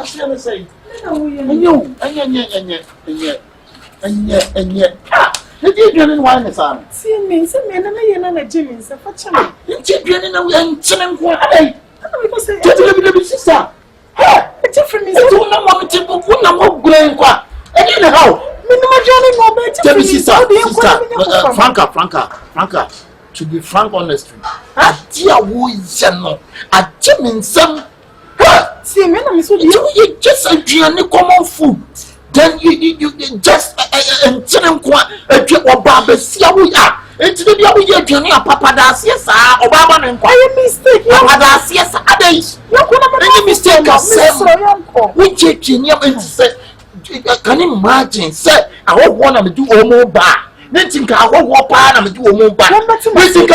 to say. And you. The children wine is on. See me, some men and a Jimmy, so for channel. The children and children quiet. Because I sister. different is two number typical number going qua. And you know, minimum journey more better. sister. Franca. To be frank, honestly, a dear wood, a Jimmy some. See, men, I'm so you just a common food. Then you just and tell them what a trip or barber see how we are. It's the other year, Johnny, a papa does, yes, or Baba and quiet mistake. Papa does, yes, a days. You could have any mistake of we check in your and said, can you imagine, sir? I hope one of them do more bar. Then think I won't walk on and do more bar. Come back to my chin.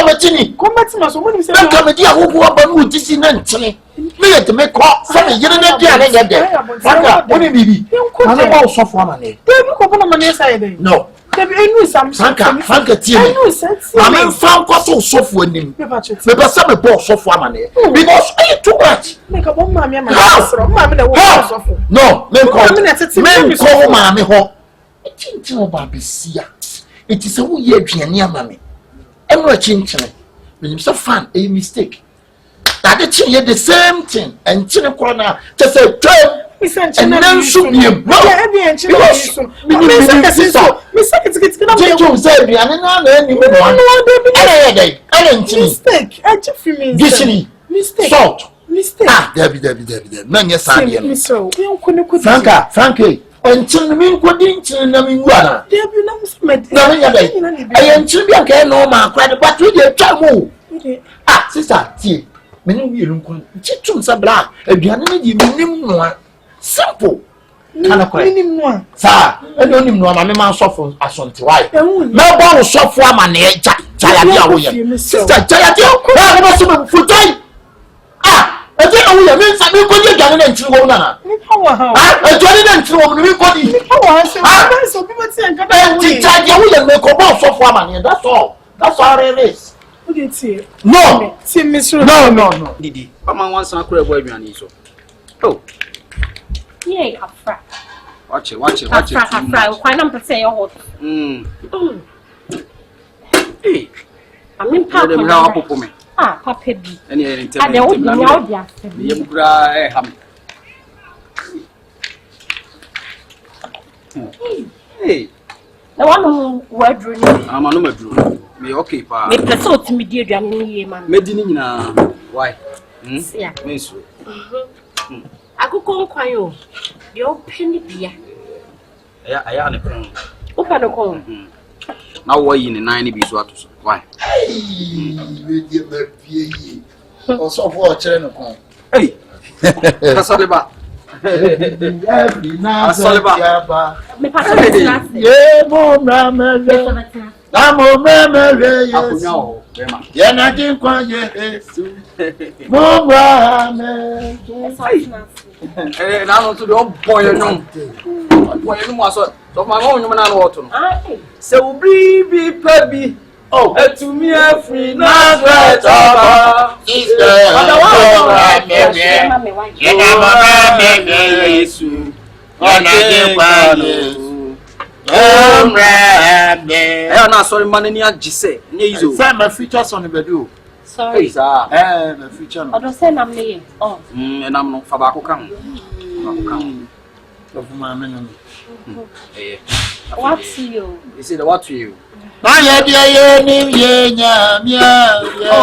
Come back to my son when you say, come and dear, who walk on with this in Anthony. Me to make call, something you don't get there. Franca, what do you I know soft woman. They look upon my side. No. Franca, I'm in found got so for him. Maybe some boss of woman because I too much. Make a woman, mammy, no, men call mammy ho. It ain't no babysia. It is a weird near mammy. I'm not changing. When you so fun, a mistake. That it's the same thing, and China Corona just a term. And then shoot me a brother. Mistake. Salt. Mistake. Ah, Debbie. Man, yes, I am. Frankie. And Chinmin couldn't Namingwana. Debbie, I am Chimia can no man cried, but we did travel. Ah, sister, tea. Many will chicken some black, a Gianni, simple. Minimum, sir. I don't even know my man suffer as on to why. No one suffer my name, Jaya, sister Jaya, for time. Ah, I don't know what I mean. I mean, you're getting into one. I joined into one. So people say, I make a boss of woman. That's all it is. No, see, Miss. No. Didi, come on, once I could have weighed me. Oh. Yay, a fry. Watch it. Why not say your hot? Hey, I'm in Papa for me. Ah, Papa B. And I don't know. Hey, the one who were drinking. I'm a number. Me okay, pa. Me preso to me dear Jamie, man. Medini na. Why? Yeah. Miss. I could call Quayo. The old penny beer. I am a crown. Open a call. Now, why in the 90 be so? Why? Also, for a channel. Hey, that's all about. Every now Me pass yeah, Mom, I'm a memory. You're not in quiet. Mom, and I'm to the old boy, you know. What you was of my own human water. So be pebby. Oh, to me, a free Nazareth. I am not sorry, man. Say, my features on the bedroom. Sorry, sir. The feature. I don't say I'm late. Oh, and I'm not Fabaco come. Of my men. what's you? Is it what to you? My dear,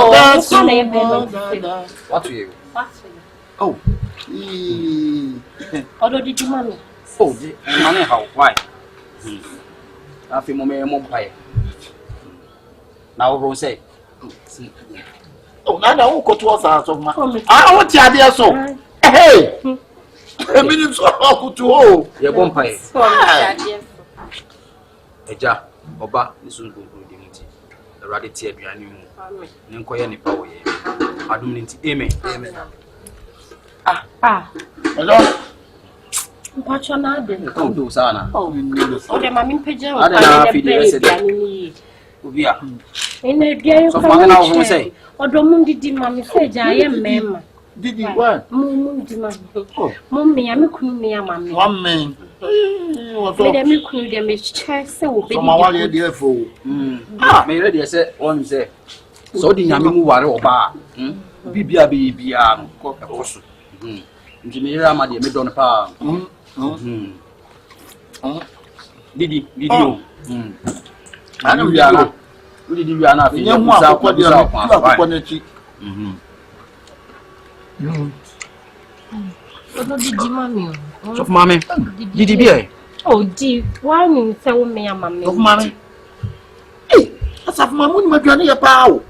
What's your name? What to you? What's you? Oh, Although did you money? oh, money how? Why? I feel more pie. Now, Rose. Oh, now who got 2,000 of my. I want the idea so. Hey! A minute so to hold. You're one pie. Eja, Oba, this will go to dignity. The radity of your new inquiry any power. I don't need to amen. Hello? Patronade. Come do Sana. Oh, the mammy pigeon. I don't know if you in a game, so far now, say, or don't did mammy say, I am mem. Did you what? Mum, me, I'm a queen, me, mammy. 1 man. What's all them could them is chess so be my dear fool. May ready say on say. So the Yamu war or bar. Bibia be cock a horse. Engineer, my dear, made on a pound. Did you? I know you are not. Did you are not? You know what you are. Of mammy, did you be? Oh, dear, why you tell me, mammy? Of mammy. Hey, that's of my moon, my journey about.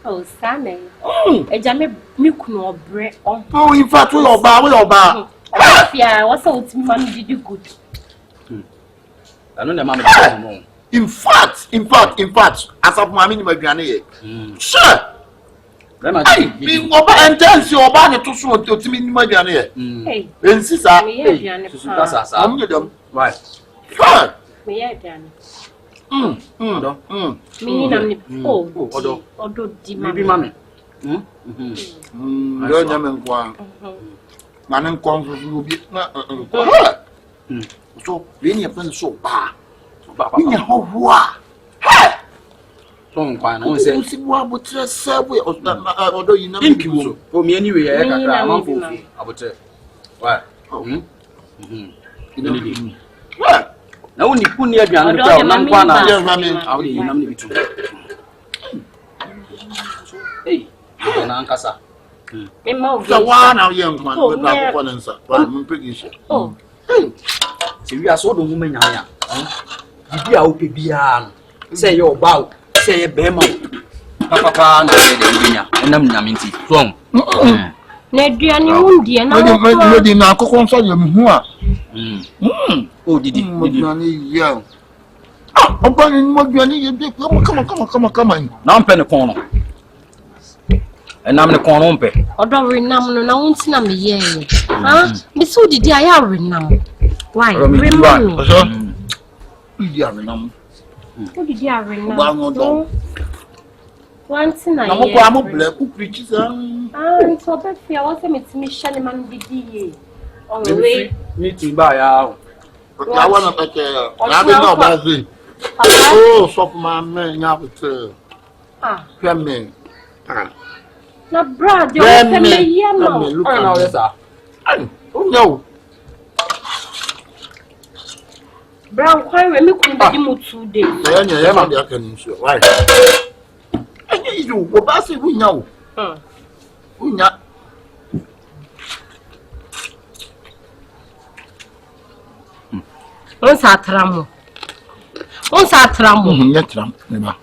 Oh, Sammy. A jammy milk nor bread. Oh, in fact, we all bar. Yeah, what's out, mammy, did you good? I don't know, mammy. In fact, as of my minimum journey. Sure. Being over and dance your banner to show to me, my journey. Hey, insist, I'm them. Right. Sure. Me, I done. Me, I'm although, maybe, mammy. Man, will be so being a friend so bad. Don't find one say, what would you say? Although you know, for me anyway, I would say, what? Now, when you put near behind the how do you know me too? Hey, Nankasa. So, one our young man with my opponents. I'm pretty sure. Oh, so we are so the woman. If you are open, say your bow, say a bema. Papa, and I'm Naminti. From Nedrian, you dear, no, did not console you. Oh, did you? I'm burning more than come on. Now I'm penny corner. And I'm the corner. Although renam no won't see me ye. Ah, Miss who did I have renam? Why? Remember. Who did you have renam? Once in a year, I'm a black who preaches. Ah, it's what I feel. What's a Miss man did ye? On the way, need to buy out. I want to take I don't know about it. Oh, so my man, ah, me. Now, Brad, you're me. Look at oh, no. Brown, why we look at him 2 days? I can ensure. Why? You, what about it? We know. We know. Once I tramo. Once I tramo. Yet, never.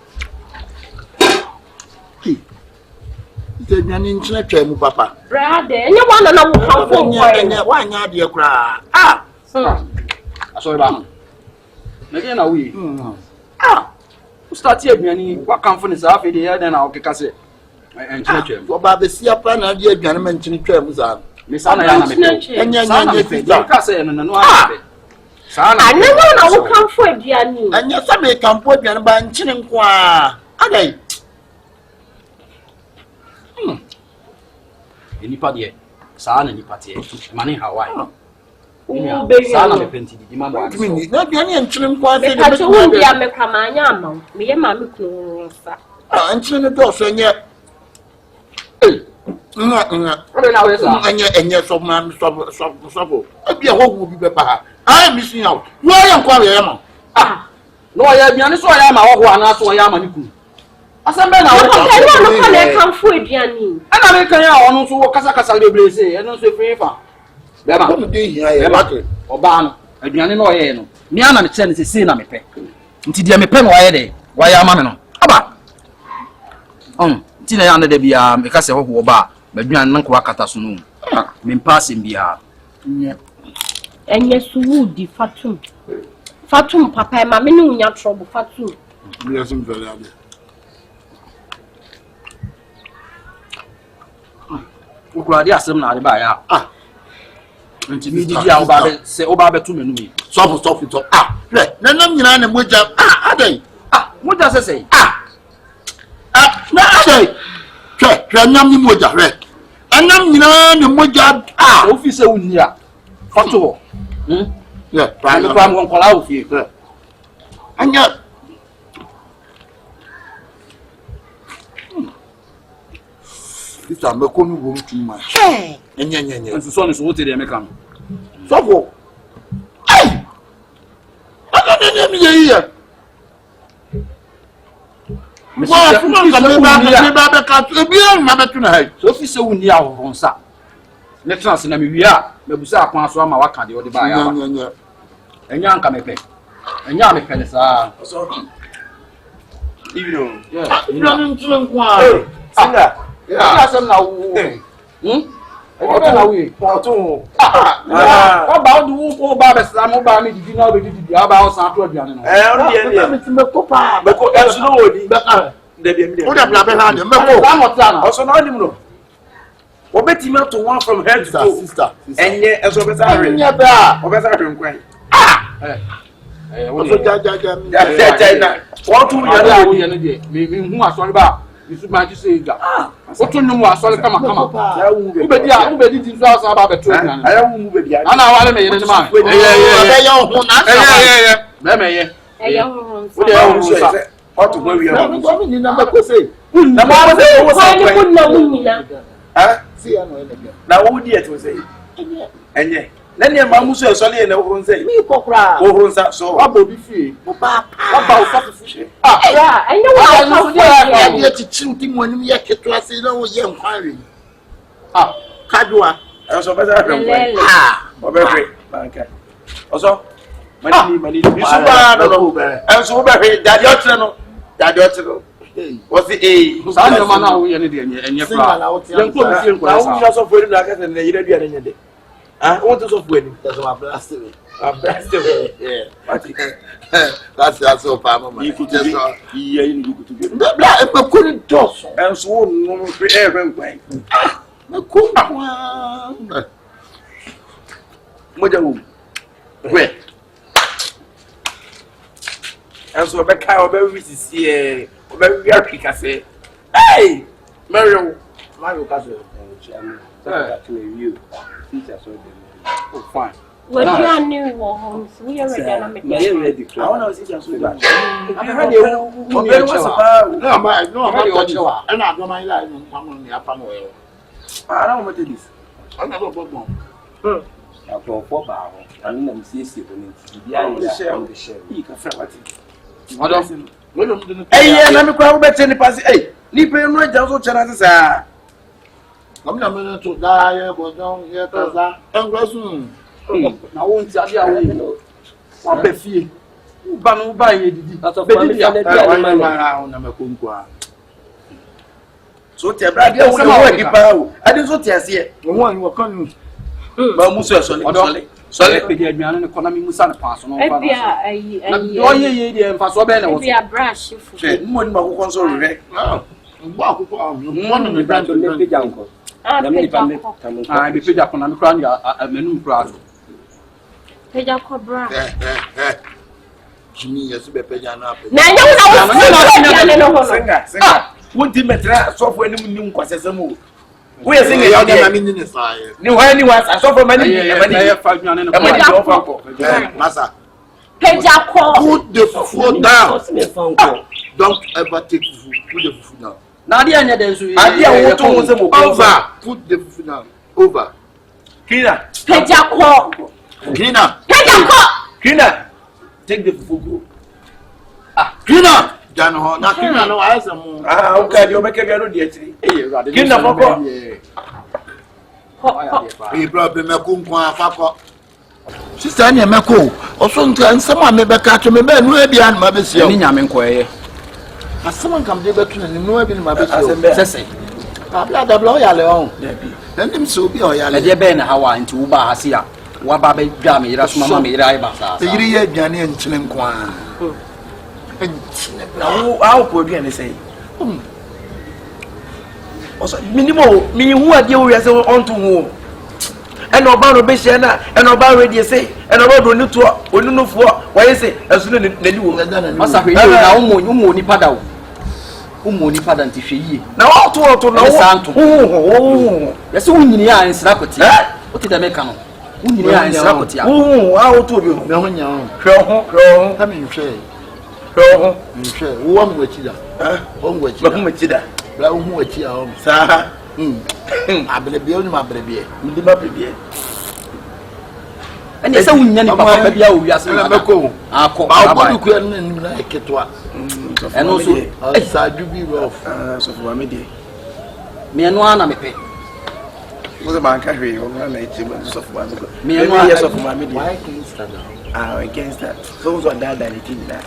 An internet trade, Papa. Brad, you want to know how for why not, dear cry? Ah, I saw about. Again, are we? Start here, Benny. What company is half a year, then I'll kick us it. And church him. What about the sea plan? I dear gentleman, Chinny Trams are. Miss Anna, and no, I never will come for it, Gianni. And yes, I may come for Jan by Chinning Qua. Are they? Anybody, son, any party, money Hawaii. Sana mepenti di mambo ya mimi na gani nchini kwa vile mekacho hundi amekama nyama miye mami kuronsa nchini do so nye ole na wesa enye so man so ebia hogu bi bepa ha missing out wo ya kwa ya ma no ya biane so ya ma hogu ana so ya ma niku asembe na wo ko le kan fu ediani ana me kan ya onu so kasa kasa leblese eno so fefa beba ko de hia ya beba oba no aduane no ye no mi ana me kire ne sese na mepe nti dia mepe no waye de waye ama me no aba nti na ya na de bia me ka se hoho oba aduane nan ko akata so no me mpasse bia enye suwudi fatum papa ma me ne unya trouble fatum bia sim vele ade ukura dia asem na ade ba ya nti mi didi a oba be se oba be to menu mi stop le nanam nyina na moja adai moja se sei na adai twa nyam ni moja re Anam nyina ne moja office unia. Foto. Yeah, I'm going to call out here. Anya this time me come home too much. Enya. And the son is what they make come. So go. Hey! I don't know here. So if you say we near on sa. Next chance na me wia, me busa akwan so ama waka de o de ba ya. Enya anka me pe. Enya me pe sa. So you know. Yeah. You don't know Singer. Yeah, some na wo. Na we. Porto. What about the wo ba be sa mo ba me didi na be didi aba o san to aduane no. On the me me kopa. Me ko enso no odi. De bi me. O da bla be ha de me ko. Sa mo tana. Also no nim no. Obetime to one from head to toe. Sister. Enye enso be sa hwe. Anya ba. Obesa hwe nkwan. O so ja. Ja na. What to ya da wo ye ne de. Me hu asori ba. Bisu ma ji se ga. O to num asori kama. Ya wu be. Ubedi ti so asa ba be to aduane. Aya wu mu be bia. Ana wale me ye ne ma. Me me ye. Wo de ya wu so. Oto gwa wi ya. Na ma ko say. Na ma wo say wo say. Why you na wunina? Ah? See ano ele. Na wo di et wo say. Enye. Na ne ma mu so so le na wo say. Mi ko kra. Wo ho nsa so. Wa bo bi fie. Papa. Wa ba o fa fufu. Yeah, I know what I'm Ya ti chinti mo ni ya keto ase na wo ye nkwanre. Ah, Kadwa. Enso be sa hwe nkwan. Obe hwe. Banka. Oso. Mani. Bisu ba no. Enso be hwe dadi otre no. What's the sa na ma na wo ye ne de enye fra. Yan ko bi fie na nkwa wo sa. so for na ka na yire bia na nyede. Ah, what is of when? That's my blasted. Yeah. That's so far, mama. You could just you could be. Bla e pe ko ni dos. And so no free air when. Me ko kwa. Moja wo. Where? And so be kai obe wi sisi obe wi Africa say. Hey! Mario Castle. Oh fine. We're brand new homes. We are ready to I want to see you so bad. I heard you. No, I'm not sure. And I don't mind like mama ni apa no e. I don't want this. I'm not go. Afọ ba ho ani na msiesie bo ni bia ya share. You can feel what it. Madam. Hey, na me kwa wo beti ni pasi. Hey, ni pe no aja so chana sa. I'm not going to die, but don't get us. And Grassoon. Na wo nti ade a wo. Wa be fie. Ba no ba ye didi. So te brade wo wo di pa o. Ade so te ase. Wo an wo kan. Ba mu so Sole pe di aduane ne kona mi musa ne pa so no fa. Ebia Na do ye di en fa so be na wo. Ebia brush fu. Che, mo ni ma ko kon so re. Mbo akoko mo no me brand ne pe janko. Na me pa me tamu. Ah, be peja kona mi kra ni menum kra. Peja cobra. Jimmy yes be peja na pe. Na nya wo na wo Senga. Wonti metra so fo anim nim kwasesam. Wo ye senga ya na mi ni sai. Ni ho ani wa so fo mani e Ya fa aduane ne mani ko. do fa ko. Masa. Peja ko. Put the food down. Don't ever take food. Put the food down. Na ade anya den so. Ade a wo to wo se mo ko. Over. Put the food down. Over. Kina. Peja ko. Cleaner. Peja ko. Kina. Take the fufu go. Cleaner. Jano ho. Na cleaner no ayesa mo. Ah, o ka di o be ke bia no di atiri. Kina foko. E problem e ku nko afako. Sister ni me ko. Oso nka nsema me be ka to me be no e bia na ma be sia. Ni nyame nkoye. Asema nkam de be to na no e bi na ma be sia. Sese. Abla o ya le on. Ndim so bi o ya le. Na de be na hawa nti wo ba hase a. Wa ba be dwa me yira so mama me yira ai ba sa. E yiri ye aduane enkyene nko a. Na wo a ko aduane sei. Oso minimo mi hu ade wo yase onto hu. Ena oba no be hye na ena oba ready sei ena oba do ni to onunufo wo yese esu ne ni wo. Masa hwe ni na wo mo ni pada wo. umoni pada ntifeyi na wato na santo yesi wunyini ya nsira koti oti da meka no wunyini ya nsira koti a wato bi me ho nya ho hwe ta me hwe wo mu achi da wo mu achi da wo mu achi da bla wo mu achi a wo sa abelebie ni mabelebie ndi mabelebie ene se wunya ni papa bia o wiase na meko akọ ba bodu ku en nim na eketwa eno so sa dubi rof so for me dey me eno ana mepe wo ma nka hwe o na echi mo so for me me eno ana so for me dey why can stand against that so that thing na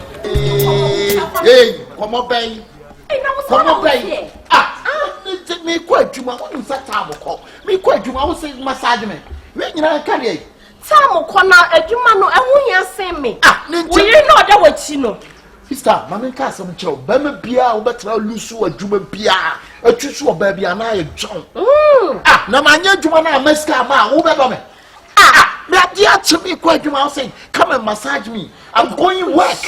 hey come on bay na wo so bay me ko adwuma won sa taamo ko me ko adwuma wo se massage me we nyina ka dey taamo ko na adwuma no ehun ya sen me wo yiri na oda wachi no sister mama ka asem chew ba me bia wo betra lusu adwuma bia atwusu oba bia na ye jon na manya adwuma na amaska ma wo be do me me dia chimi ko adwuma wo say come and massage me I'm going work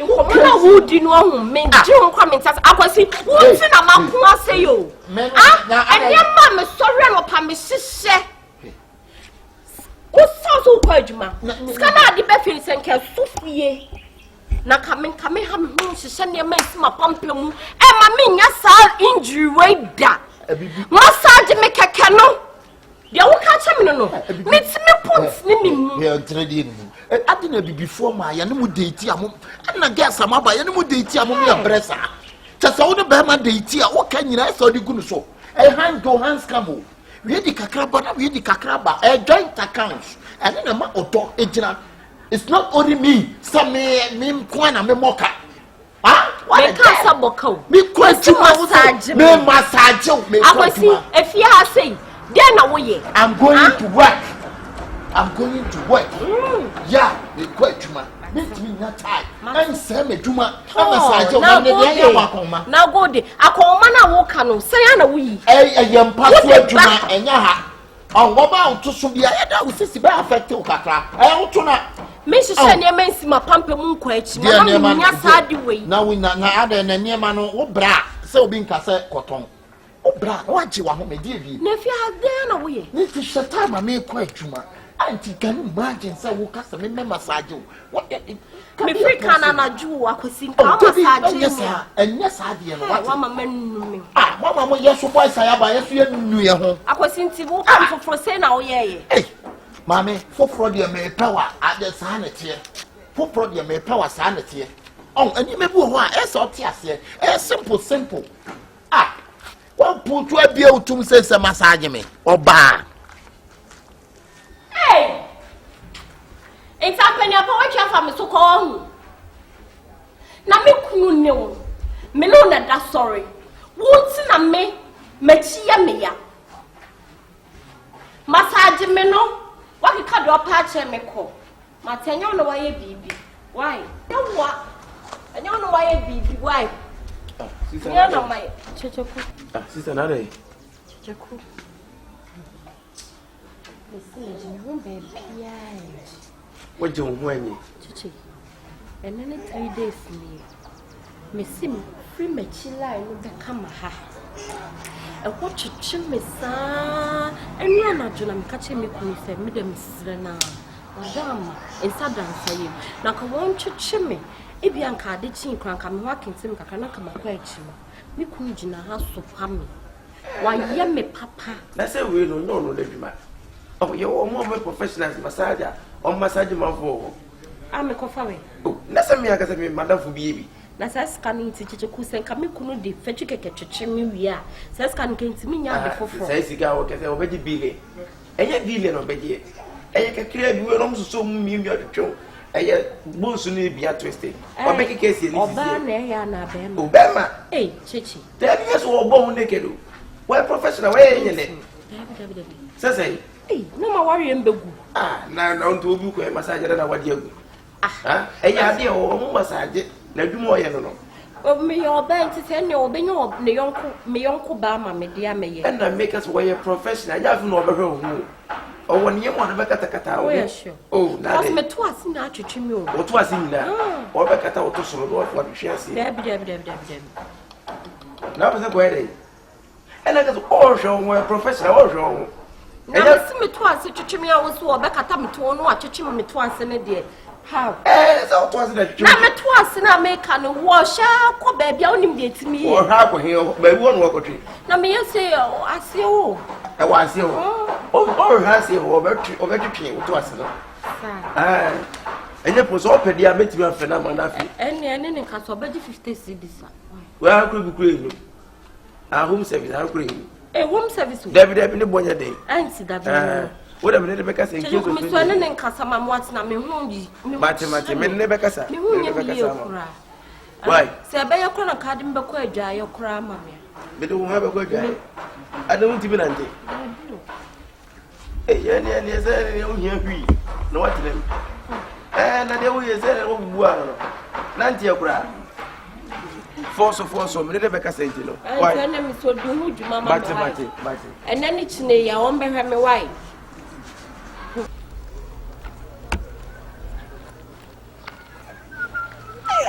Nkomo na wudi no ahun me di nkwa me ntasa akwasi wuti na makun ase yo ene ma me sori no pa me hihye ko so ko adwuma ska na ade be feel senke sufie na kame ha me hu hihye ne ma nsima pampemu e ma me nya sa injury way da massage me keke no dia wo ka cha me no me ti me put ni mi mu ya trade ni adina bibifo ma ya ne mu date amom na gas amaba ya ne mu date amom ya bresa tasa wo ne be ma date a wo ka nyina so di gunu so hand go hands come we di kakraba na we di kakraba joint accounts and na ma odo ejina it's not only me some me kwa na me moka me ka sa boka me kwa massage me massage me akwasi efia ha sei dia na wo ye I'm going to work. Yeah, the question. Let me not tie. I'm Sam Juma. I'm a sergeant. Now go de. Akoma na wo ka no. Say na wo yi. Yam password Juma enya ha. On go ba to so bia e da wo sisi ba affect o kakra. Wo na. Me hihye ne ma nsima pampe mu nkwa achi. Ma nya sa de wei. Na we na ada na niema no wo bra. Say obi nka say koton. Wo bra, wo agi wa ho me die bi. Na fi ha na wo ye. Ni ti shata ma me kwa adwuma. Auntie, can you imagine say wo kasa me massage what me free kana na ju akwasi ka massage yes sir enya sa de no what mama nnu me mama mo yeso boy say aba yeso ye nnu ye ho akwasi ntibu kan foforo say na wo ye eh mama foforo de me power ade sa na tie foforo de me power sa na tie ani me bu ho a e so tie ase e simple one put to abia utum say massage me oba hey, it's happening. I'm going to have to call. Now me kunu ne me no na da sorry. Won't na me chia me ya. Massage me no. What you can do patch me ko. Ma tenyo no why bibi. Why? No what? And you know why bibi. Why? Sister, no my checheku. Sister, na dey. Checheku. What do you want? Chichi, and then 3 days me. Me sim free me chilla and the kamaha. A watch a chimney, sir, and you are not Jonam catching me with me, the Mrs. Rena. Madame, in Southern saying, now come on to chimney. If you are did chin crank, I'm walking to Makanaka Maquachim. Me couldn't in a house of hammy. Why, yummy papa. That's a real no, man. Oh, you're more professional massager or massage man for. I'm a coffee. Oh, that's a me, I got a madam for baby. That's scanning to Chichikus and Kamikuno de Fetchica Chichimi. We are. Says can came to me before. Says he got already billy. And yet, dealing of Betty. And you can clear you almost so mean you're the show. And yet, most soon be a twisted. Or make a case in Obama. Eh, Chichi. There is all bone naked. Well, professional way in it. Says no ma worry mbegu na nto obi ko massage na wadi agu eya de o massage na dwumo ye no me your bank say ne obenyo me yonko ba ma me dia me ye na make us we professional ya fi no obehwe hu o woni ye mo na bekata kata o na de me to asi na atwetwe mi o to asi ni na o bekata o to soro do o hwe asi da bi na pese ko ere e na ka so o hwe won professional o hwe won na me si me to ase twetwe me awo so obekata me to no atwetwe me to ase ne de how so to ase na twetwe na me to ase na me ka no wo sha ko ba bia onim de timi wo ha ko he ba bi won wo ko twi na me yese ase wo e wa ase wo o ha ase wo obetwetwe wo to ase no enye poso opedi a betimi afa na ma na fi ene ne ka so obeji 50 cedis wa ko bi kure ni a home service ha kure ni home service David ne bonya dey anti David wo da me ne be kasa nki so me so ne nkasa ma mo atina me hu yi mate me ne be kasa me hu nya bi ekura why se be yakora na kadi mbe ko adwa yakora ma me do ha be ko adwa adamu tibi nante ye ne se ne o hia hwi no what them na de wo ye se ne wo bu ano nante yakora force me ne be kasa nti no why na me so du hu djuma ma mate ena ni chine ya won be hwe me why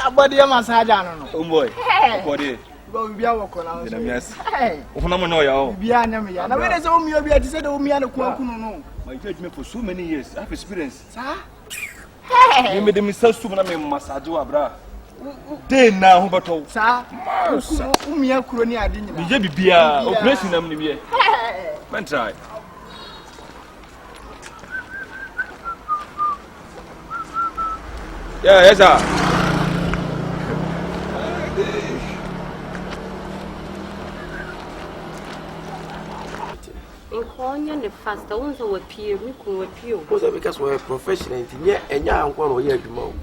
Abadi ya masaja no. Boy. Body. Go bia wo kola. Yes. Ofuna mo no ya o. Bia nya me ya. Na we dey say o mi obi ati say dey o mi ana kuakunu no. My church me for so many years. I have experience. Sa? You made me sell soup na me massage wa bra. Dey na ho beto. Sa? O mi akuro ni ade nyina. Bi je bibia, operation nam ni bi e. Man try. Yeah, yes sir. Inkonya ne fast unzo we pie mi kun we pie o because we are professional nti enya anko no ye adwuma o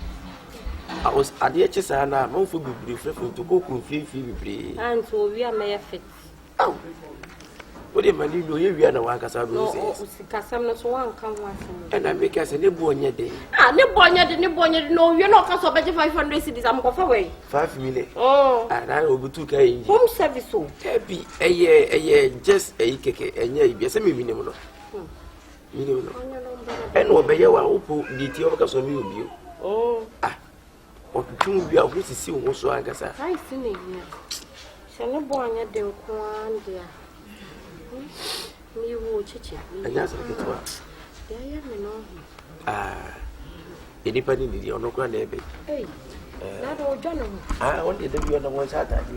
I was ade eche sa na no fo bibiri frefo to go kun fi bibiri and so we are me fit aw o de mani do ye wi na wa kasa do no se o sikasam no so wan kan wa sem and I make us ne bo onye de ne bo onye de no we no ka so beje 500 cedis am ko fa we 5 million and I obutu ka yi home service o ebi eye just keke enya ibi se me minimum no minimum no and obeye wa opo diti o ka so mi obi o o tun bi a ho sisi wo so agasa ai sine ye se ne bo onye de nko andia mi wo chichi anya so ketwa ya me no enipa ni ndi ono kwa na ebe na do jono on de bi ono won sa ta di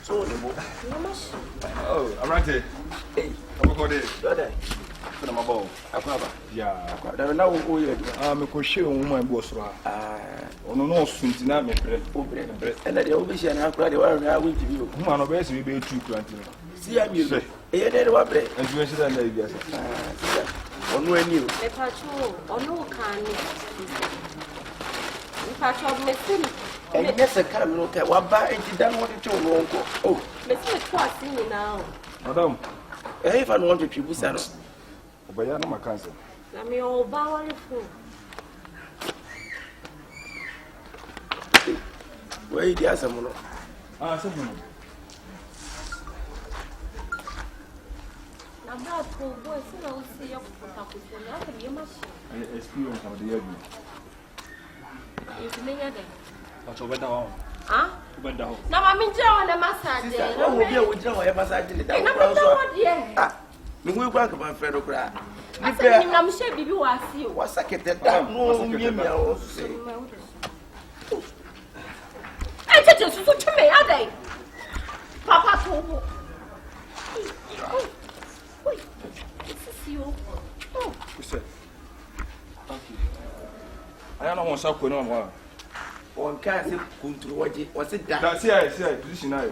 so ne bo no mash I'm right here. hey I'm go there. dada Kuna mabao. akwa ba Yeah. da na wo ye Me ko hwe wo man bo soro a. Ono no sunti na me bre. bre ela de obi shi na akwa de wa na wo tibi o Huma no be se be tu kranti. si ya mi o e de wa bre Antu we shida na bia se. onu ani o e pa chu onu kan ni pa chu me sin enye se kara mi no ka wa ba enti dan wo de chu no nko oh me sin to asini na o Madam, if I want to tribu sa no obaya na makanse. na me o ba wa fu we di asam no Se bunu. na ba to boy sin na o si ya ko ta ko so na ka ye ma shi Experience of the year. e me nya de But obeda ho. Obeda ho. na ma mi je o na massage na wo bi a wo jira wo ya massage le da na wo me so wo de mi hu kwa ka ba fe do kra asa ni na me she bibi wa si o wa sakete da no mi mi a wo se ai tete su tme ya dai papa to bo oi sisi o Você. Aqui. Aí eu não vou saber não, mano. on ka se kunturu waje o se da Da, see aí, position aí.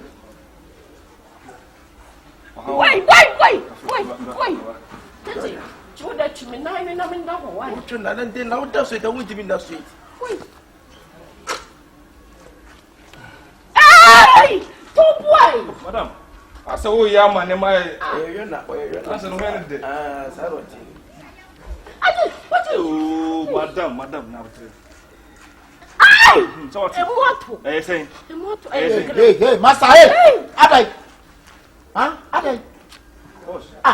wai tete chuda chimi na mi na mi nda ho wai o tun na nan de na o da so da wo jimi na so wai ai to boy Madam. Asa wo ya ma ne mai. yo na Asa no hele de. saroti ai what Oh, madam, na wote. ai So what? emoto Say. emoto Hey, master, hey, adai. Adai.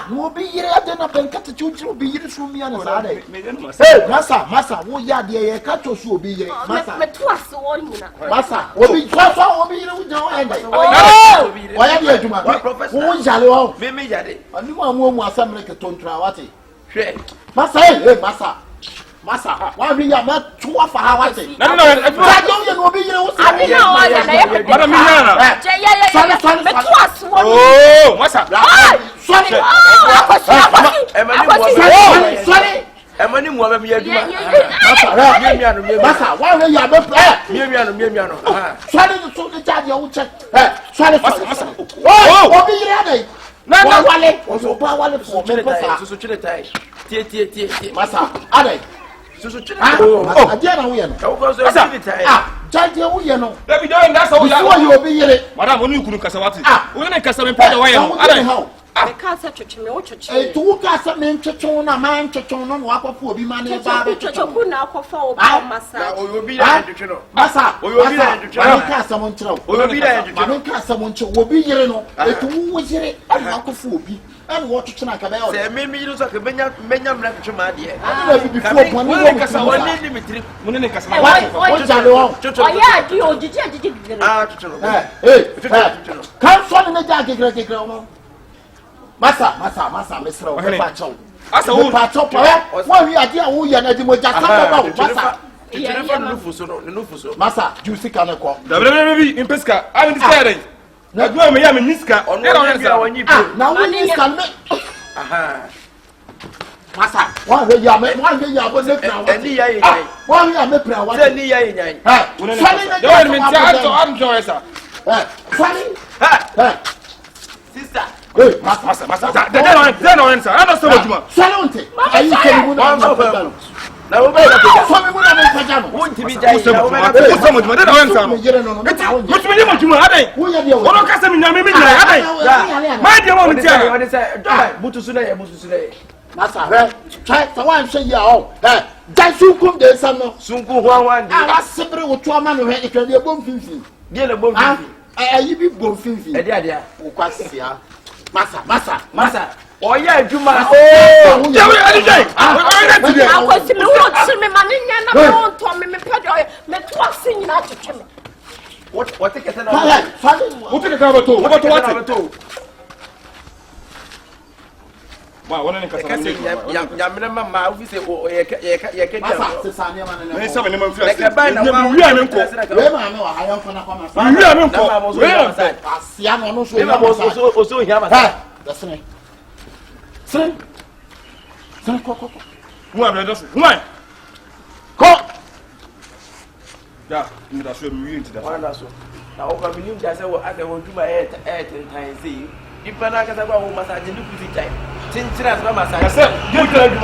no be here at the Pencat to be here through me on Saturday. Hey, Massa, who ya dear catch us will be here. Massa, will be no end. Why are you to my professor? Who is Jalo? Mimi Yadi. And you want some like a tontra. Massa, why we are not too far away? No, I don't know. Again, we are no. Let me know that's how you will be here. Madam, when you couldn't Casawati. When I cast a pay away, I can't set to me. Two cast a man to tone a man to tone on what will be money about it. To now for Massa, or you'll be Massa, or you'll be cast someone to will be there. Cast someone to will be here. Who was here? I'm not a fool. And what to Akabenezer? Say, maybe you look like a Benjamin to my dear. Before one limit, come from the jacket. Massa, Mr. Pacho. As a woman, Pacho, why we are here, we are not the most Massa. Massa, you see, can I call? The baby in Pesca, I'm deciding. Now, go me, I'm in Niska, or now we can make. Massa, one day you are going to one year, what a year. Sister, good, Massa, then answer. I don't know what you are. Are you telling me one of them? Now, won't be Massa. Oh yeah, Juma. Oh, anything. I was to me, money, and I don't tell me, me singing out to him. What take it? What take it over to? What? Wow, one in the Son, yeah, you must show me into the one. Now, I believe just I will do my head and see. If I can have a massage and do it time. Since that's my massage, I said,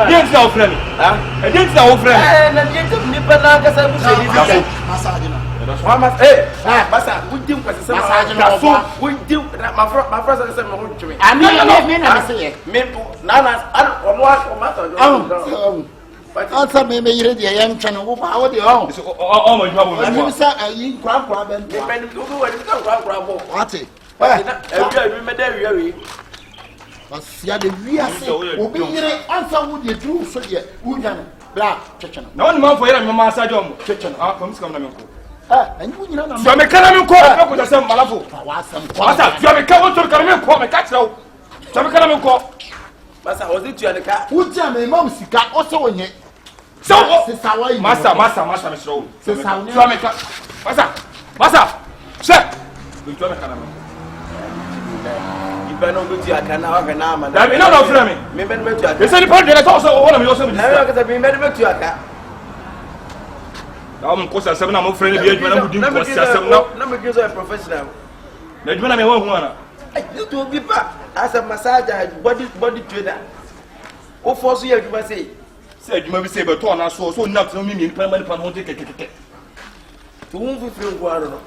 against our friend. Against our friend. And against the Nipanagas, I will say, massage. Massa, we do what we do. My first assessment to me. I mean, I say, Nana, I don't know. But also, maybe you're the young channel. How do you own? Oh, my God, you say, you grab and what it? But see, the real will be here. Answer would you do so yet? Would you black chicken? No one more for your massage on chicken. Come, and you know, I'm a canon call with some malafu. What's up? You have a cover to come and call me catch now. Some canon call. Massa, was it you and the cat? Would you have a mom's cat also in it? So, Massa, Mr. Massa, sir. You better not go to your canal. I'm not framing. Maybe you said the part that also one of yours. Never get a remember to your cat. I'm course as 7 I'm afraid of you. Number gives a professional. Let me know one. You to be back as a massager, body trader. Oh, for you, you must say. Said you may say, but on us so not to me permanent upon take it. To whom we feel water.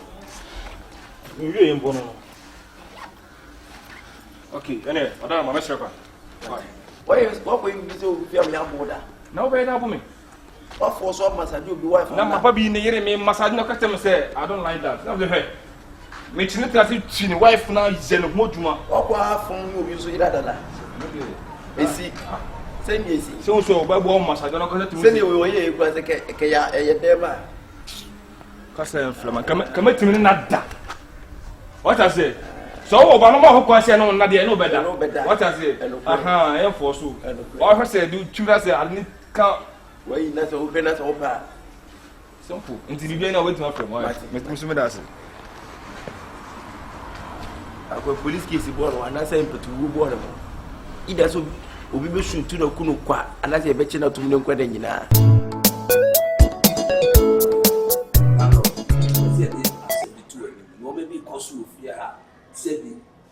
You ain't born. Okay, anyway, I don't know my shepherd. Why is what we do with your border? No, very now for me. What for so much I do be wife? Now, my baby in the year, me massage no customer say, I don't like that. That's the fact. Making it as if she wife now is in a moduma. What from you use it? esi send me esi so babo massage no ko send you we ye kwa se ke ya dema kasa flama kama timi na da what I say so wo ba no ma ko ase no na de no beda what I say e for so o say do chura say ani ka we na so be na so pa simple until you na wait my friend why me da say akwa police case bo no ana say impetu wo bo no ida so obi be shoot na kunu kwa ana say be chi na tum ne nkwa da nyina said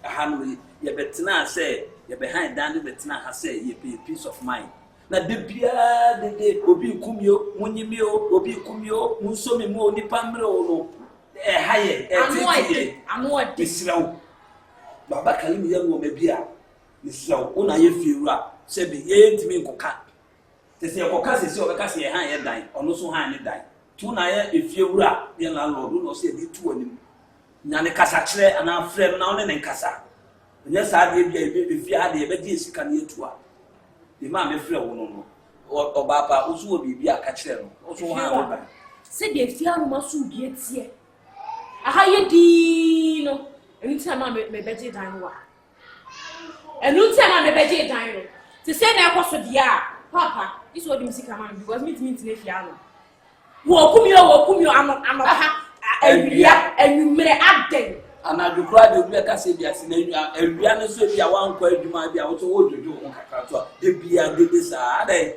a hand ye betina say ye behind down betina ha say ye peace of mind na de bia de obi kumyo munyimio obi kumyo munso me mo nipa mre o no haye anu ade sirawo baba kalim ye mo me bia ni sirawo una ye fiura se bi ye ntimi nkoka te se koka se o beka se ye han ye dan ono so han ni dan tu na ye efiewura ye na lord no se di tu anim nyane kasa kire ana frem na one ne nkasa nya sa de bia be fia de be di sika ne etua de ma me frɛ wo no obaba usu obi bia ka kire no usu ha oba se de fia no maso bi etie aha ye di no enti ma me beje dan wa enti ma me beje dan no se se na ekoso dia papa iso odi sika man because meet ne fia no wo kumio ano ha awia anumere aden anadukura de obi aka se bia se na awia no so bia wankɔ adwuma bia wo so wo dwojo wo kakra to de bia de sa ade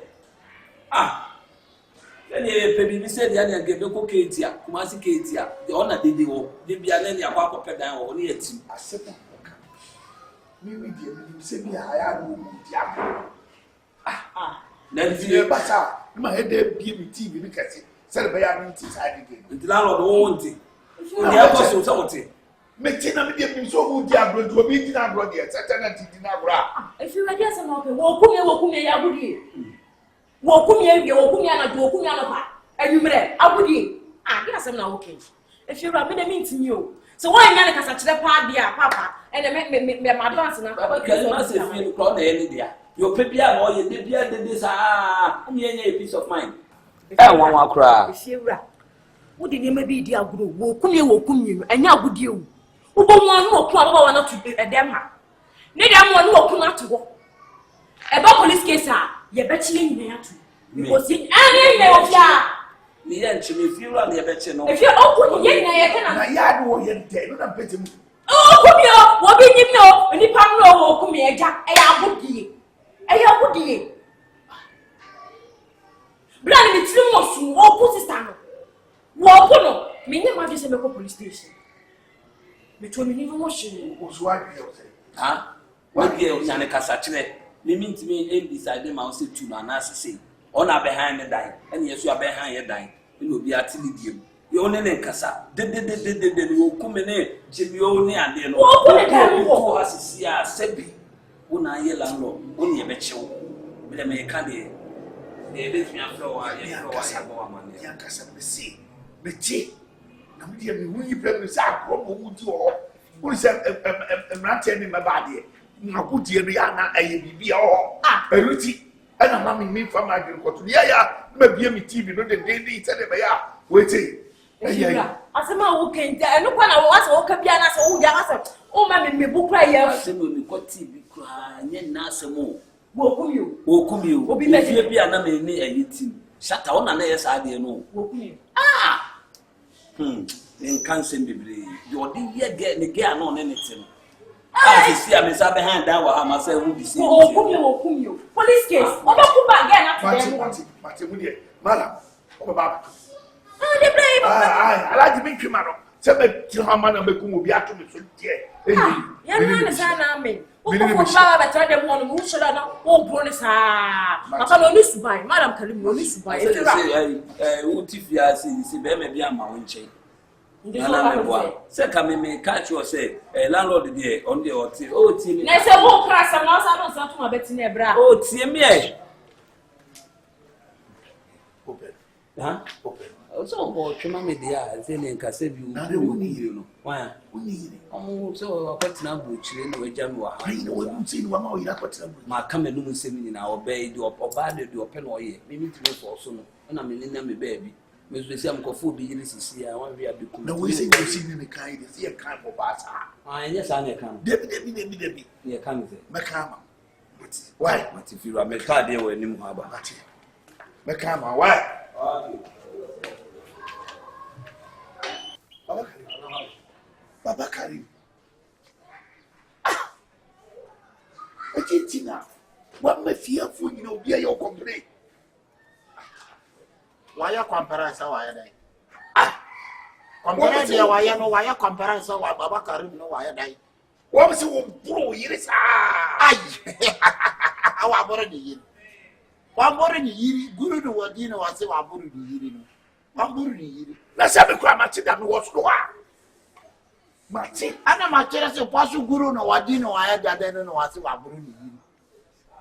ene pe bi se dia na gebe ko ketia kuma si ketia de ona de wo de bia na ne akwa akɔpɛ dan wo ne yatim asepa mi die mi se bia ya no mu dia na die basa ma hede bi mi TV bi kase se be ya mi ti side again landlord wo wonti o dia ko so wote me tina me dem so wo dia bro do bi tina bro dia setana ti tina bro if you ready say no okay wo kumie ya gudi wo kumie na do wo kumie na pa anumere agudi dia asem na okay if you me dem ntimi o so why nya ne kasa kire pa dia papa and me advance na papa kele ma se fi no na ene dia yo pe bia na o ye de bia de sa me nya peace of mind wan akra efiewura wo de ne ma bi di aguro wo kumie no anya agudi o wo bo mo anu okun abo wa na to edem ha ne dem wo no okun ato wo e ba police case a ye be chi yin ya to because any ye ofia ni ye nchime efiewura na ye be chi no efi okun ye na ye kana na ya do ye nte no na pete mu kumie wo bi nyim no ni pam no wo kumie eja e ya agudi Brand me trim mosu wo ku sister no. Wo ku no, me nya ma je se me ko police station. Me to me ni no hwe o so adi o se wa bi e nyane kasa kire me mintimi e decide ma o se tu na na sese ona behind the die and yesu behind ye die e obi atili diem ye one ne kasa de wo ku me ne jimi o ne ade no wo ku ne kan wo asisi a sebi una ye landlord oni e be chewo me me ka de ebe fi afro wa ye fro wa ya bo amane ya kasa me si me ti na me dia me hu yi pe me sa akro mo mu di o wo se emrante ni me ba de na ku die no ya na aye bibia o eruti ana ma me fa ma de ko to ya me bia me TV no de de se de be ya wete asema wo kente eno kwa na wo ase wo ka bia na se wo ya ase o ma me bukra ya asema me ko TV kra nye na asemo wo kumio obi meje bia na me ni ayitim shata ona na yes ade no wo kumio en kansen bebre yo de ye ge ne ge ano ne netim si a me sa behind that wa ma say who be say wo kumio police case oba ku ba ge na to mate mu de mala o ba de play alaji bin twima no se be ti ha ma na be ku mo bi ato me so die ya na sana me o ko ba ba tra de mo no mu shira na o bro ni sa papa no ni subai madam kalim no ni subai e tira o ti fi ase si be me bi ama won che na me boa se ka me catch you say landlord there on the hotel o ti me na se wo kra sa na sa no sa to ma beti na bra o ti me huh? So about Chumami dia saying Casabi no. Why? So what's now butcher in the Jamua? I wouldn't see one more my coming no semi in our bed or bad do open or ye. Maybe to for soon. And I'm in them baby. Miss Wissam Kofu be this here. I want to be a big no we say you see in the kind is here kind of bats. Ah, yes, I can. Debbie. Yeah, come with it. Macama. Why? What if you are my card there when you have a match? Macama, why? Baba Karim. I can't see now. What my fearful, you know, be your complaint. Why are comparison? Why are they? Comparison, why are no wire comparison? Why Baba Karim no wire die? What was you blow? Yes, how I'm already in. One more in the year, good to what you know, I say, I'm going to be one more in the year. Let's have a grammar that was no. Mati, ana machera se pasu guru no wadino aya dade no wase wa buru ni yiri.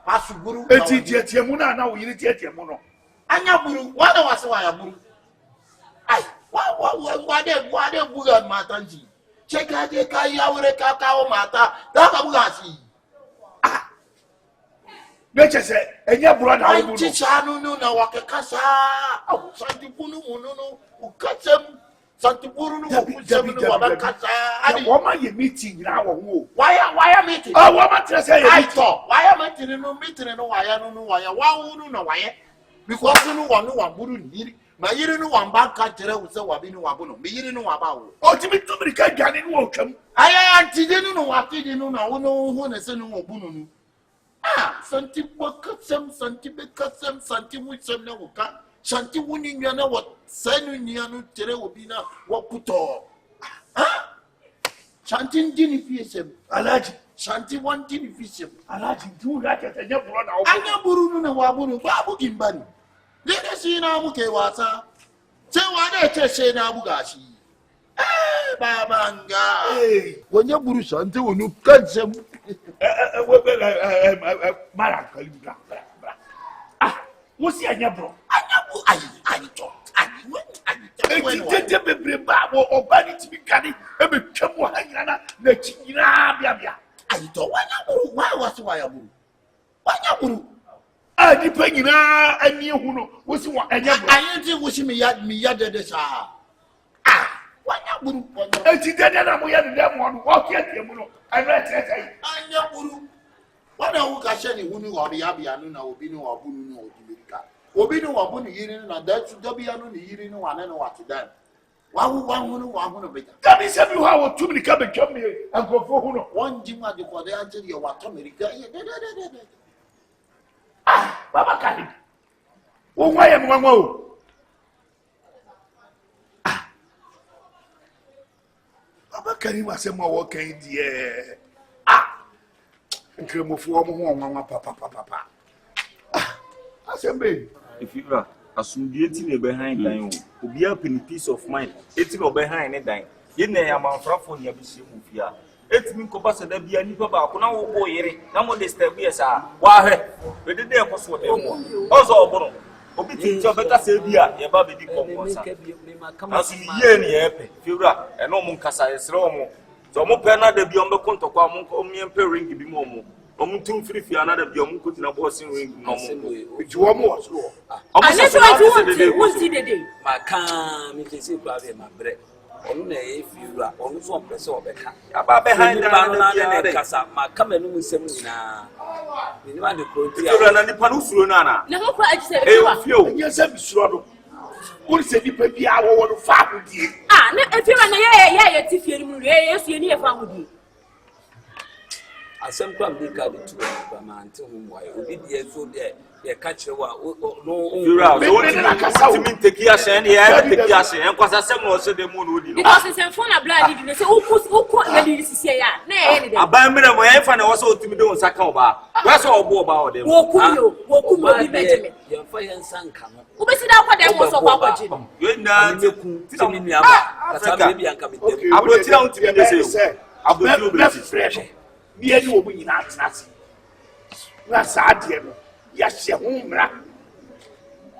Pasu guru. Eti tie mu na wo yiri tie mu no. Anya buru, wada wase wa ya buru. Ai, wade buga matanji. Cheka de ka ya wore ka o mata, da ka buga si. Ah. Beche se enya buru na wo buru. Ai chicha no na wakekasa. Au santi kunu no ukasem. Santiburu no wo wabakasa ani woma ye meeting na wo why meeting woma tre say ye meeting why meeting no why no why wa wu no why because no wa buru nyiri ma yiri no wa mbaka tre wo se wa bi no wa bo no me yiri no wa ba wo o ti mi tumiri ka dwane no wo twam aya antide no wa tide no na wo no hu ne se no wo bu no santibu kasem santibu sem na wo ka Shanti wuni nyana wa senu nyanu tere obina wa puto. Ah? Shanti ndini fiesem. Alaji. Shanti wantini fiesem. Alaji ndu rake tenye buru na obu. Anya buru nuna waburu babu gimbani. Lede si na abu ke wasa. Se wane che se na abu gashi. Babanga. Wanye buru shanti wunu kansem. Mara kalibra. What's your bro? I did bebre ba o bani ti bi kani e be twam wa hanyana na chinyina bia I don't why was why abu wanya buru a di panyina ani hu no wosi wa anya bro ayi wosi me ya de sa wanya buru e ti de na mo ya de mo no o ke tie mu no I read it anya buru wana hu ka she ni hu ni wa bia no na obi ni wa bu no odibika obi no wa bu ni yiri na da tu do bia no ni yiri no wa na no wa ti dan wa hu no beta ka bi se bi ha wo tu mi ka be twam ni ankofo hu no won ji ma de ko de anje de wa to America de baba kali wo wa ye mo o baba kali ma se mo wo kan die nkremofo wo ho nwanwa papa asembe ifira asundie ti ne behind dan o obi a penny peace of mind eti no behind ne dan ye na ya manfrafo ne abisi mu fia etimi nkoba sada bia nipa ba ko na wo bo yere na mo disturb ye sa wa hwe we de de koso de mo ozo obono obi ti ti obeka se bia ye ba be di konkonsa asu ye ne ye pe ifira eno mo nkasa ye sere mo so mo pe na da bia mo be kontokwa mo ko miempe ring bi mo omutum frifia na da bia mo ko tina bossing ring no mo ti wo mo so ani so wonti dede maka mi kesi kwa be mabre onu na e fiura onu so pese obeka aba behind the man na de kasa maka menu musem nyina ni ma de konti ya na nipa no suro na na ho kwa agise efiwa nye se bi suro do won se nipa bi a wo no fa hudie na efiwa na ye tifie ni mu ye su ni ye fa hudie asem kwa mbika de tu ba ma ante hu mo ayo obi de so de ye ka kire wa no fiura so won na kasa wo teki ashen ye teki ashen en kwasa sem no so de mu no odi no because sem phone na bla di ne se uko ye di sisi ya na ye ne de aban mire mo ye fa na wo so otimi de won saka oba we so obo oba o de wo kuyo bi Benjamin ye fa ye nsanka no wo be si da kwa de wo so kwa kwaji no ye na meku ti mi ni aba kasa be bi anka mi tem aboti na ontimi de se aboti obeti ni eni wo nyina atenase na saade no ya hye ho mra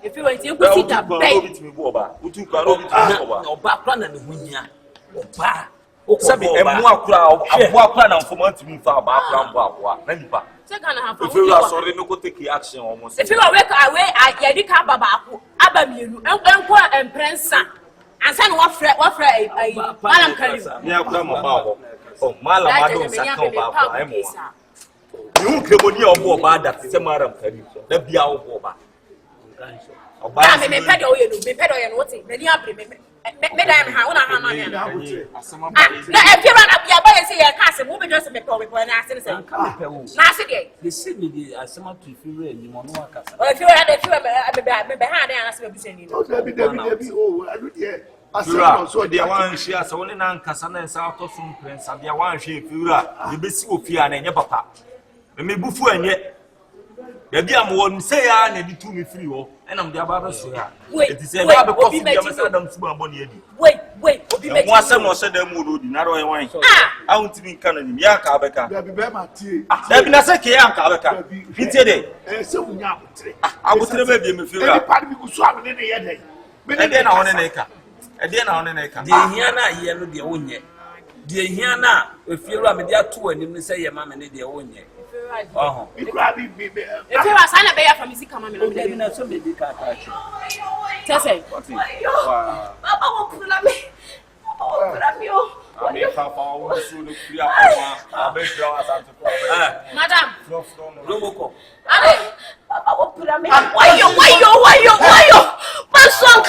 If you want to go sit down, bit me boba. Utu kwa no bit me boba. No ba kra na ne hunya. Oba. Sabi emu akra na mfoma ntimi fa ba akra mbo aboa. Na nipa. If you are sorry no go take action almost. If you are wake away I dey ka baba ako aba mienu. Enko emprensa. Ansa no wafra malam kalim. Me akra mo ba ho. Oh malam ado sakon ba ako ai mo. You kemoni obo ba da se maram kalim. Da bia obo ba. Oba me pede o ye no, me pede o ye no what? Me ni abre me dan ha una ha ma ya. Na e fi na bia ba ye se ye ka se mo be just me pe o be na ase se. Na ase de. The same the asema to fi re ni mo no aka. O fi na de fi me ha de ase be bi ni. O se bi de o adu de. Fura, so dia wan hia so ne na nkasa na nsa ato so mprensa dia wan hwe fura de besi ofia na enye papa me bufu enye da bia mo won say ya na di tu me free ho na mo dia ba ba so ya it is ba be kofu dia me say dam suba mboni edi wait obi me mo asem no se da mu no di na ro yen wan a won ti mi kan ni ya ka abeka da bi be ma tie da bi na se ke ya ka abeka fitie de se wunya abutre abutre be bi me fura e pa bi ku so am ne ne ye dey me de na won ne ka e de na won ne ka de hia na ye no de wonye de hia na efiru me de ato anim ne say ye ma me ne de wonye If you are signing a for music, come on. So maybe can't catch you. Tell say, Papa won't pull at me. Oh, pull at me. I may have our soon free up. I bet you are Madam, Robocop. Papa won't pull at me. Why you? My son,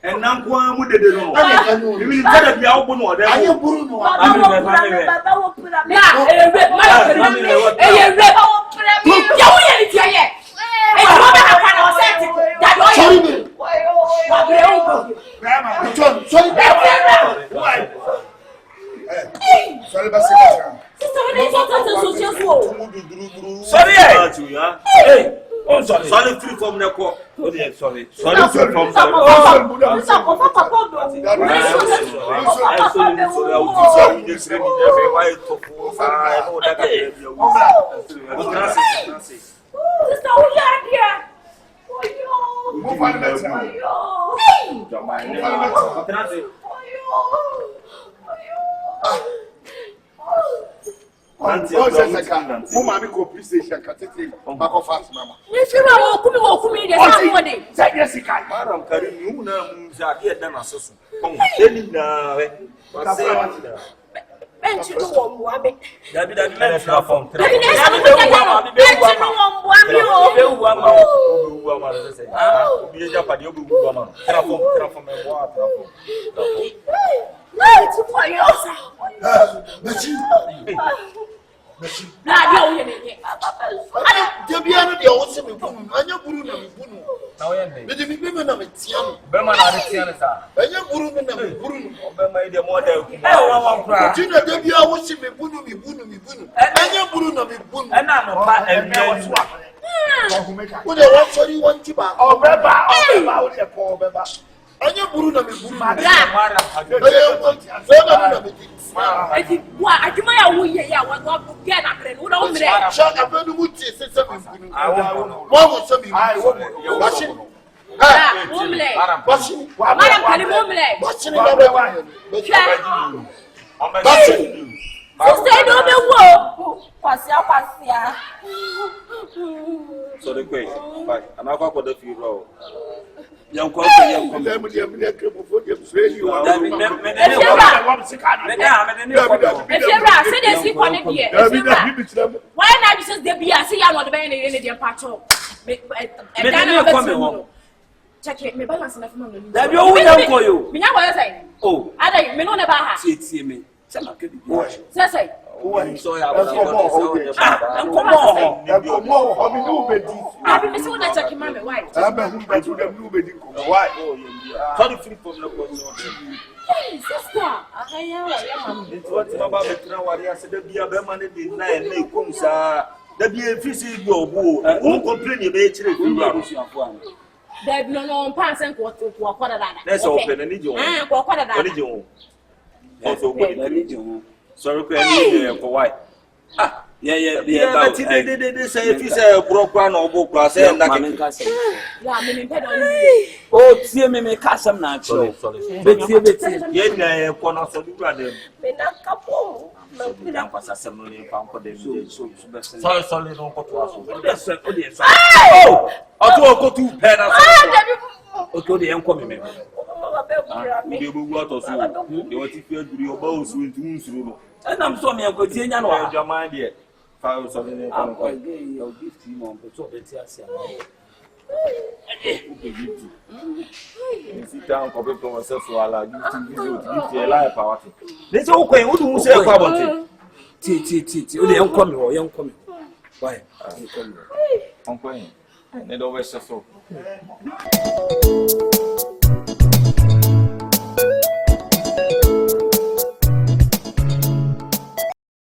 and now go on with the no. You will tell me how one or I am Bruno. Sorry, free from the court. Sorry, free from Mama, go police station. Back of us, Mama. If you are coming, there's somebody. Say yes, you can. Madam Karim, you know, Zakia done us. Come, tell him now. And you know what, David, men from Sister, no be wo. Kwasia. So the quay. Bye. And I'll go the funeral. Young Let me for them say you are. Why not just the be as you want to be in the patrol? Check it, me balance enough money. That you will call you. Me now say. Oh, I don't me no never have. See me. Say. So ya come on. I be missing that check mama why? Why? Sorry, flip from the person. Hey, sister. I am. It's what about the Trawaria said, be a beman in 9 May Kumsa. There be a fizzy go, who complain about it. There no pass and quarter. That's open and you also need you. Sorry, for why? Ah, yeah. They say if you say broke one or book class, and oh, see me make some natural. Sorry. Yeah, one of the brother. Sorry, don't go to us. Oh, I'll go to pen. Okay, the uncle. You go to school. You want to feel your bows with room. And I'm sorry, I'm going to know your mind yet. I'll give you one, but so it's sit down, copy for myself, so I'll give you a life. This okay, who do say about it? Young coming. Why? Uncle, and it always so.